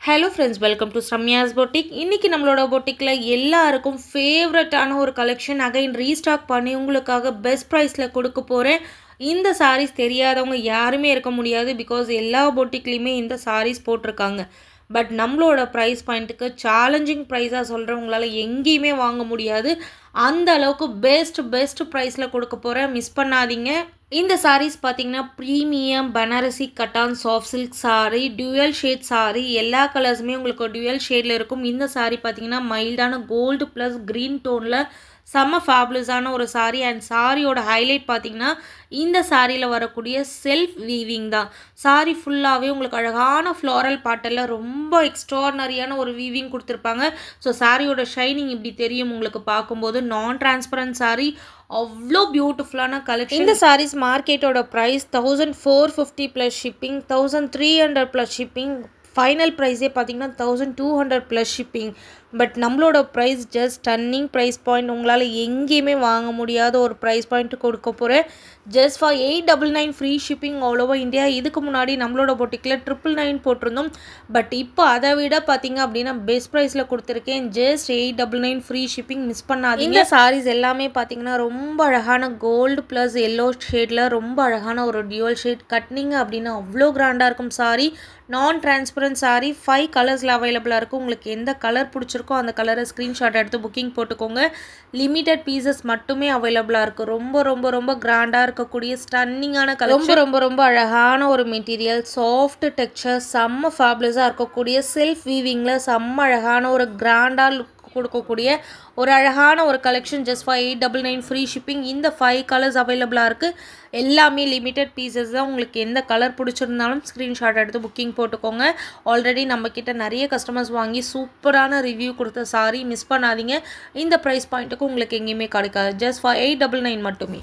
Hello friends, welcome to Sramya's boutique. இன்றைக்கி நம்மளோட பொட்டிக்கில் எல்லாருக்கும் ஃபேவரட்டான ஒரு கலெக்ஷன் அகைன் ரீஸ்டாக் பண்ணி உங்களுக்காக பெஸ்ட் ப்ரைஸில் கொடுக்க போகிறேன். இந்த சாரீஸ் தெரியாதவங்க யாருமே இருக்க முடியாது. பிகாஸ் எல்லா பொட்டிக்லேயுமே இந்த சாரீஸ் போட்டிருக்காங்க. பட் நம்மளோட ப்ரைஸ் பாயிண்ட்டுக்கு சேலஞ்சிங் ப்ரைஸாக சொல்கிறவங்களால எங்கேயுமே வாங்க முடியாது. அந்த அளவுக்கு பெஸ்ட் ப்ரைஸில் கொடுக்க போகிறேன். மிஸ் பண்ணாதீங்க. இந்த சாரீஸ் பார்த்தீங்கன்னா premium Banarasi cotton soft silk saree, dual shade saree, எல்லா கலர்ஸுமே உங்களுக்கு டியூயல் ஷேடில் இருக்கும். இந்த சாரீ பார்த்தீங்கன்னா மைல்டான கோல்டு ப்ளஸ் க்ரீன் டோனில் செம்ம ஃபேபுலஸான ஒரு சாரீ. அண்ட் சாரியோட ஹைலைட் பார்த்தீங்கன்னா இந்த சாரியில் வரக்கூடிய செல்ஃப் வீவிங் தான். சாரீ ஃபுல்லாகவே உங்களுக்கு அழகான ஃப்ளாரல் பாட்டெல்லாம் ரொம்ப எக்ஸ்ட்ரானரியான ஒரு வீவிங் கொடுத்துருப்பாங்க. ஸோ சாரியோட ஷைனிங் இப்படி தெரியும் உங்களுக்கு பார்க்கும்போது. நான் டிரான்ஸ்பரண்ட் சாரீ, அவ்வளோ பியூட்டிஃபுல்லான கலெக்ஷன். இந்த சாரீஸ் மார்க்கெட்டோட price 1450 plus shipping, 1300 plus shipping. Final ப்ரைஸே பார்த்தீங்கன்னா 1200 ப்ளஸ் ஷிப்பிங். பட் நம்மளோட price just stunning price point. உங்களால் எங்கேயுமே வாங்க முடியாத ஒரு ப்ரைஸ் பாயிண்ட் கொடுக்க போகிறேன். Just for 899 free shipping all over India. இதுக்கு முன்னாடி நம்மளோட பொட்டிக்கில் 999 போட்டிருந்தோம். பட் இப்போ அதை விட பார்த்தீங்க அப்படின்னா பெஸ்ட் ப்ரைஸில் கொடுத்துருக்கேன். Just 899 free shipping. மிஸ் பண்ணாதீங்க. இந்த சாரீஸ் எல்லாமே பார்த்தீங்கன்னா ரொம்ப அழகான கோல்டு ப்ளஸ் எல்லோ ஷேடில் ரொம்ப அழகான ஒரு டியூவல் ஷேட் கட்டினீங்க அப்படின்னா அவ்வளோ கிராண்டாக இருக்கும் சாரீ. நான் டிரான்ஸ்பரண்ட் சாரீ 5 கலர்ஸில் அவைலபிளாக இருக்கும். உங்களுக்கு எந்த கலர் பிடிச்சிருக்கோ அந்த கலரை ஸ்க்ரீன்ஷாட் எடுத்து புக்கிங் போட்டுக்கோங்க. லிமிட்டட் பீசஸ் மட்டுமே அவைலபிளாக இருக்குது. ரொம்ப ரொம்ப ரொம்ப கிராண்டாக இருக்கக்கூடிய ஸ்டன்னிங்கான கலர், ரொம்ப அழகான ஒரு மெட்டீரியல், சாஃப்ட் டெக்ஸ்சர், செம்ம ஃபேபுலஸாக இருக்கக்கூடிய செல்ஃப் வீவிங்கில் செம்ம அழகான ஒரு கிராண்டாக லுக் கொடுக்கக்கூடிய ஒரு அழகான ஒரு collection. Just for 899 free shipping. இந்த 5 கலர்ஸ் அவைலபிளாக இருக்குது. எல்லாமே லிமிட்டட் பீசஸ் தான். உங்களுக்கு எந்த கலர் பிடிச்சிருந்தாலும் ஸ்க்ரீன்ஷாட் எடுத்து புக்கிங் போட்டுக்கோங்க. ஆல்ரெடி நம்மக்கிட்ட நிறைய கஸ்டமர்ஸ் வாங்கி சூப்பரான ரிவ்யூ கொடுத்த சாரி. மிஸ் பண்ணாதீங்க. இந்த ப்ரைஸ் பாயிண்ட்டுக்கு உங்களுக்கு எங்கேயுமே கிடைக்காது. ஜஸ்ட் ஃபார் 899 மட்டுமே.